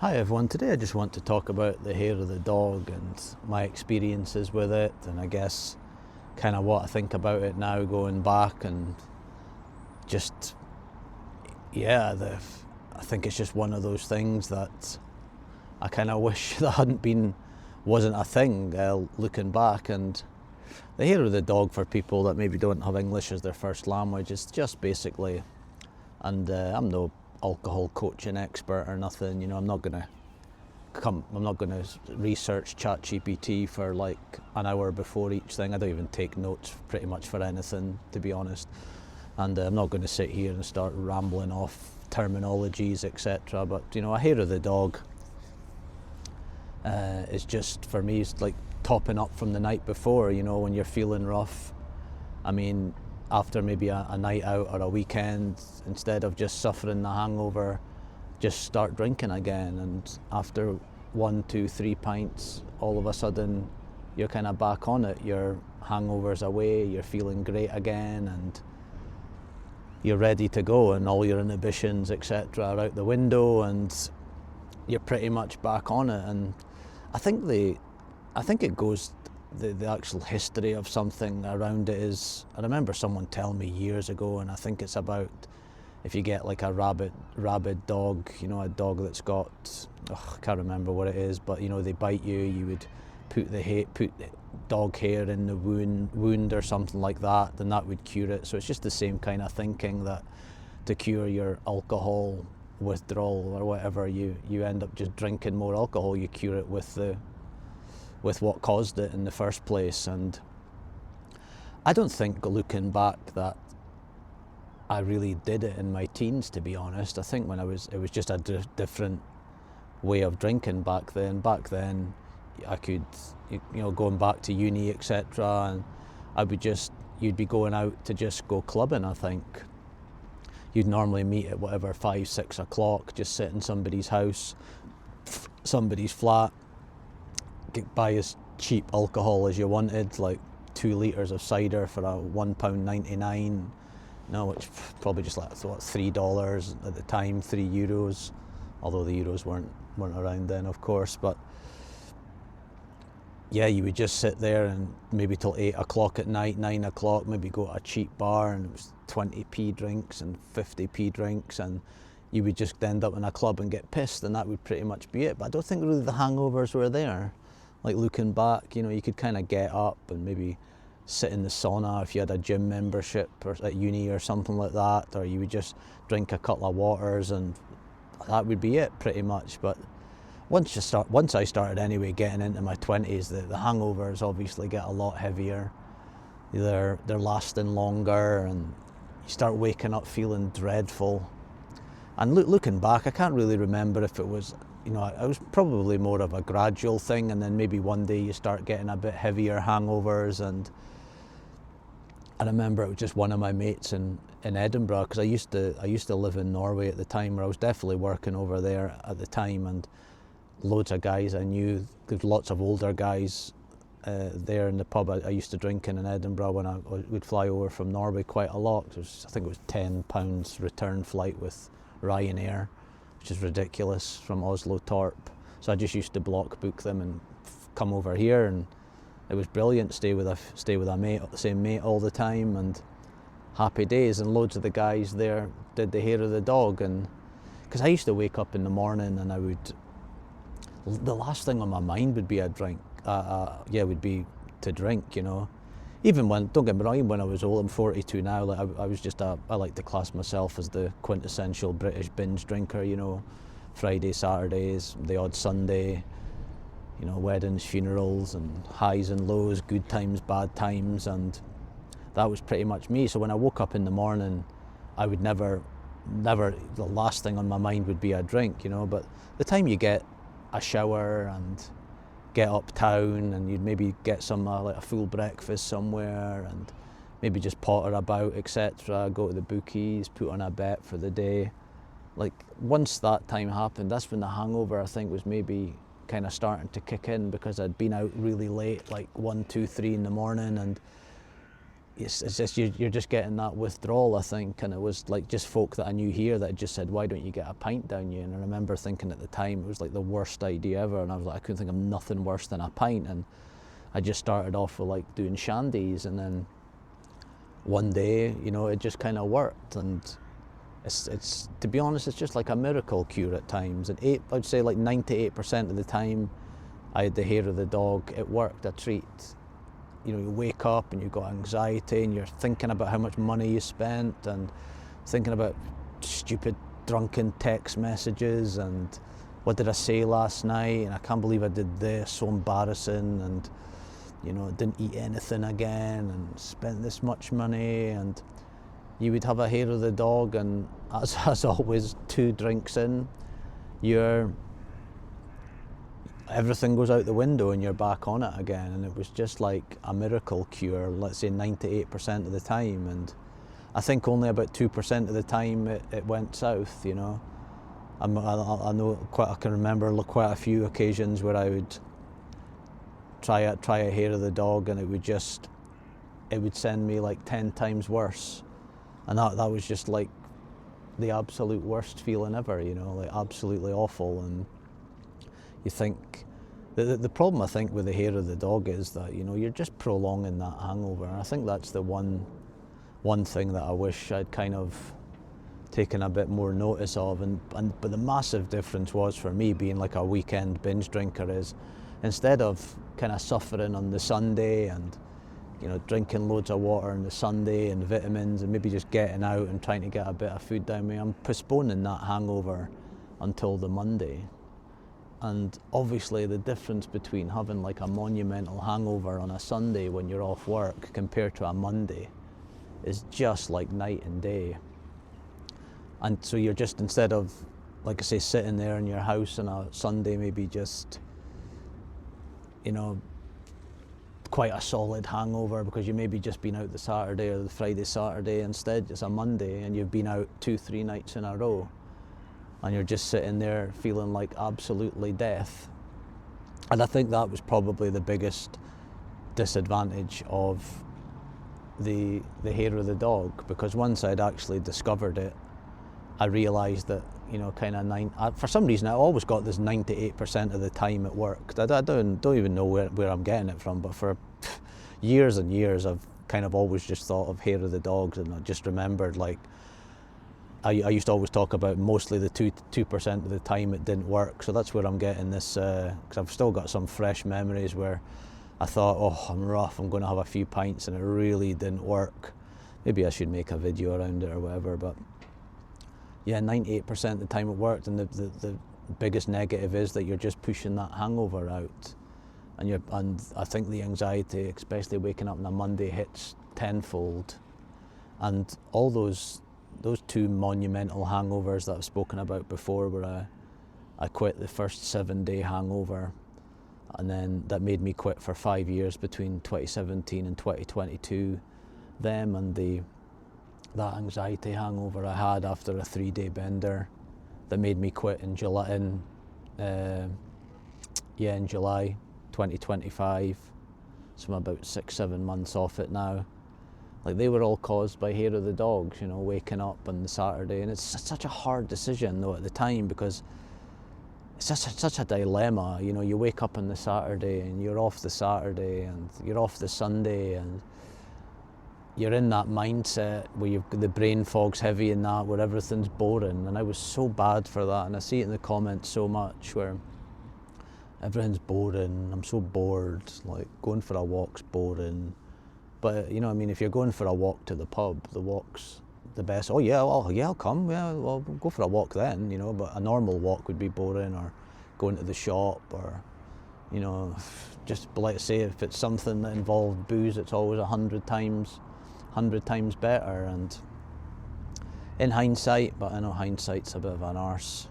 Hi everyone, today I just want to talk about the hair of the dog and my experiences with it, and I guess kind of what I think about it now going back, and just, yeah, I think it's just one of those things that I kind of wish that wasn't a thing looking back. And the hair of the dog, for people that maybe don't have English as their first language, is just basically, and I'm no alcohol coaching expert or nothing, I'm not gonna research ChatGPT for like an hour before each thing. I don't even take notes pretty much for anything, to be honest. And I'm not going to sit here and start rambling off terminologies, etc. But a hair of the dog is just, for me, it's like topping up from the night before. When you're feeling rough. I mean, after maybe a night out or a weekend, instead of just suffering the hangover, just start drinking again. And after 1, 2, 3 pints, all of a sudden you're kind of back on it. Your hangover's away, you're feeling great again, and you're ready to go, and all your inhibitions, etc., are out the window, and you're pretty much back on it. And I think it goes, the actual history of something around it is, I remember someone telling me years ago, and I think it's about, if you get like a rabid dog, a dog that's got, I can't remember what it is, but they bite you, you would put dog hair in the wound or something like that, then that would cure it. So it's just the same kind of thinking, that to cure your alcohol withdrawal or whatever, you end up just drinking more alcohol. You cure it with what caused it in the first place. And I don't think, looking back, that I really did it in my teens, to be honest. I think it was just a different way of drinking back then. Back then, I could, going back to uni, etc., and you'd be going out to just go clubbing. I think you'd normally meet at whatever 5, 6 o'clock, just sit in somebody's house, somebody's flat, buy as cheap alcohol as you wanted, like 2 litres of cider for a £1.99, which probably just like $3 at the time, €3, although the euros weren't around then, of course. But yeah, you would just sit there and maybe till 8 o'clock at night, 9 o'clock, maybe go to a cheap bar, and it was 20p drinks and 50p drinks, and you would just end up in a club and get pissed, and that would pretty much be it. But I don't think really the hangovers were there. Like, looking back, you could kind of get up and maybe sit in the sauna if you had a gym membership or at uni or something like that, or you would just drink a couple of waters, and that would be it pretty much. But once I started anyway, getting into my 20s, the hangovers obviously get a lot heavier. They're lasting longer, and you start waking up feeling dreadful. And looking back, I can't really remember if it was, it was probably more of a gradual thing, and then maybe one day you start getting a bit heavier hangovers. And I remember it was just one of my mates in Edinburgh, because I used to live in Norway at the time, where I was definitely working over there at the time, and loads of guys I knew. There's lots of older guys there in the pub I used to drink in Edinburgh when I would fly over from Norway quite a lot. I think it was £10 return flight with Ryanair, which is ridiculous, from Oslo Torp. So I just used to block book them and come over here, and it was brilliant. Stay with a mate, the same mate all the time, and happy days. And loads of the guys there did the hair of the dog, and because I used to wake up in the morning and the last thing on my mind would be a drink. Would be to drink. Even when, don't get me wrong, even when I was old, I'm 42 now. Like I was just I like to class myself as the quintessential British binge drinker. Friday, Saturdays, the odd Sunday. Weddings, funerals, and highs and lows, good times, bad times, and that was pretty much me. So when I woke up in the morning, I would never, the last thing on my mind would be a drink. But the time you get a shower and get uptown, and you'd maybe get some like a full breakfast somewhere, and maybe just potter about, etc., go to the bookies, put on a bet for the day. Like, once that time happened, that's when the hangover, I think, was maybe kind of starting to kick in, because I'd been out really late, like 1, 2, 3 in the morning, and it's just you're just getting that withdrawal, I think. And it was like just folk that I knew here that just said, why don't you get a pint down you? And I remember thinking at the time it was like the worst idea ever, and I was like, I couldn't think of nothing worse than a pint. And I just started off with like doing shandies, and then one day, you know, it just kind of worked. And it's to be honest, it's just like a miracle cure at times. And I'd say like 98% of the time I had the hair of the dog, it worked a treat. You know, you wake up and you've got anxiety and you're thinking about how much money you spent and thinking about stupid drunken text messages and what did I say last night, and I can't believe I did this, so embarrassing, and you know, didn't eat anything again and spent this much money. And you would have a hair of the dog, and as always, 2 drinks in, everything goes out the window and you're back on it again. And it was just like a miracle cure, let's say 98% of the time. And I think only about 2% of the time it went south, you know. I know I can remember quite a few occasions where I would try a hair of the dog, and it would send me like 10 times worse. And that was just like the absolute worst feeling ever, you know, like absolutely awful. And you think, the problem I think with the hair of the dog is that, you know, you're just prolonging that hangover. And I think that's the one thing that I wish I'd kind of taken a bit more notice of. But the massive difference was for me, being like a weekend binge drinker, is instead of kind of suffering on the Sunday and, you know, drinking loads of water on the Sunday and vitamins and maybe just getting out and trying to get a bit of food down me, I'm postponing that hangover until the Monday. And obviously the difference between having like a monumental hangover on a Sunday when you're off work compared to a Monday is just like night and day. And so you're just, instead of, like I say, sitting there in your house on a Sunday, maybe just, you know, quite a solid hangover because you maybe just been out the Saturday or the Friday, Saturday, instead it's a Monday and you've been out 2-3 nights in a row and you're just sitting there feeling like absolutely death. And I think that was probably the biggest disadvantage of the hair of the dog, because once I'd actually discovered it, I realised that, you know, kind of for some reason I always got this 98% of the time it worked. I don't even know where I'm getting it from, but for years and years I've kind of always just thought of hair of the dogs, and I just remembered, like, I used to always talk about mostly the 2% of the time it didn't work. So that's where I'm getting this, because I've still got some fresh memories where I thought, oh, I'm rough, I'm going to have a few pints, and it really didn't work. Maybe I should make a video around it or whatever, but yeah, 98% of the time it worked. And the biggest negative is that you're just pushing that hangover out, and I think the anxiety, especially waking up on a Monday, hits tenfold. And all those 2 monumental hangovers that I've spoken about before, where I quit the first 7-day hangover, and then that made me quit for 5 years between 2017 and 2022. Them and that anxiety hangover I had after a 3-day bender that made me quit in July 2025. So I'm about 6-7 months off it now. Like, they were all caused by hair of the dogs, you know, waking up on the Saturday. And it's such a hard decision though at the time, because it's such a dilemma. You know, you wake up on the Saturday and you're off the Saturday and you're off the Sunday, and you're in that mindset where the brain fog's heavy and that, where everything's boring. And I was so bad for that, and I see it in the comments so much, where everything's boring, I'm so bored, like going for a walk's boring. But, you know, I mean, if you're going for a walk to the pub, the walk's the best. Oh yeah, well, yeah, I'll come, yeah, well, we'll go for a walk then, you know. But a normal walk would be boring, or going to the shop, or, you know, just like say, if it's something that involved booze, it's always 100 times better. And in hindsight, but I know hindsight's a bit of an arse,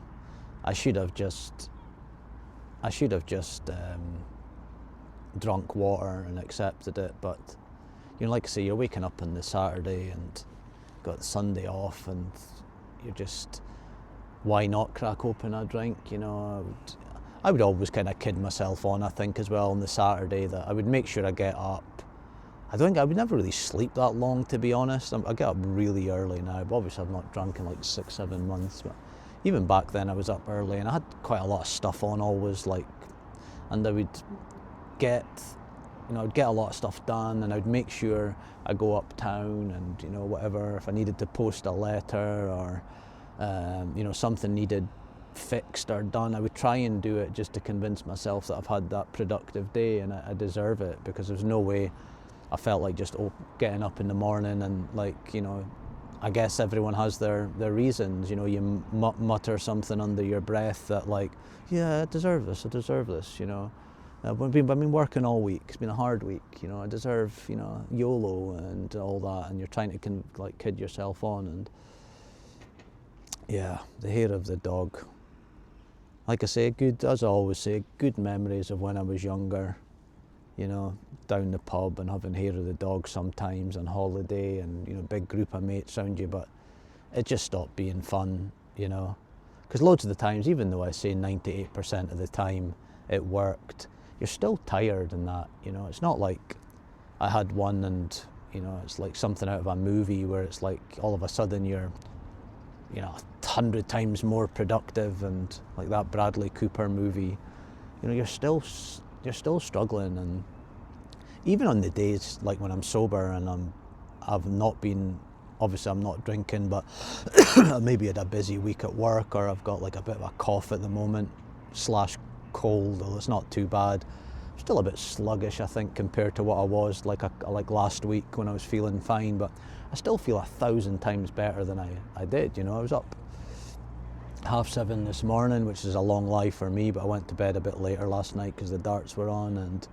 I should have just drunk water and accepted it. But, you know, like I say, you're waking up on the Saturday and got Sunday off, and you're just, why not crack open a drink, you know? I would always kind of kid myself on, I think, as well, on the Saturday, that I would make sure I get up I don't think I would never really sleep that long, to be honest. I get up really early now, but obviously I've not drunk in like 6-7 months. But even back then I was up early and I had quite a lot of stuff on always, like, and I would get, I'd get a lot of stuff done, and I'd make sure I go uptown and, whatever, if I needed to post a letter or, something needed fixed or done, I would try and do it just to convince myself that I've had that productive day and I deserve it, because there's no way I felt like just getting up in the morning and, like, I guess everyone has their reasons, you mutter something under your breath that, like, yeah, I deserve this, I've been working all week, it's been a hard week, I deserve, YOLO and all that, and you're trying to kid yourself on. And yeah, the hair of the dog. Like I say, as I always say, good memories of when I was younger, down the pub and having hair of the dog sometimes on holiday, and, big group of mates around you, but it just stopped being fun, because loads of the times, even though I say 98% of the time it worked, you're still tired and that, it's not like I had one and, it's like something out of a movie where it's like all of a sudden you're, 100 times more productive, and like that Bradley Cooper movie, you're still struggling. And even on the days like when I'm sober and I've not been, obviously I'm not drinking, but maybe had a busy week at work, or I've got like a bit of a cough at the moment / cold, although it's not too bad. I'm still a bit sluggish, I think, compared to what I was like last week when I was feeling fine, but I still feel 1,000 times better than I did. I was up 7:30 this morning, which is a long life for me, but I went to bed a bit later last night because the darts were on, and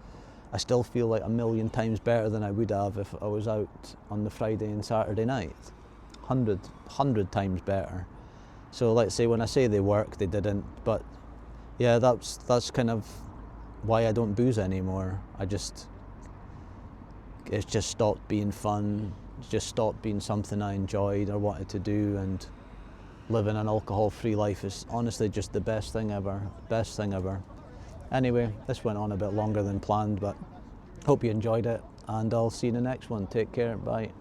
I still feel like 1,000,000 times better than I would have if I was out on the Friday and Saturday night. 100 times better. So like say, when I say they work, they didn't, but yeah, that's kind of why I don't booze anymore. It's just stopped being fun, it's just stopped being something I enjoyed or wanted to do, and living an alcohol-free life is honestly just the best thing ever. Anyway, this went on a bit longer than planned, but hope you enjoyed it, and I'll see you in the next one. Take care, bye.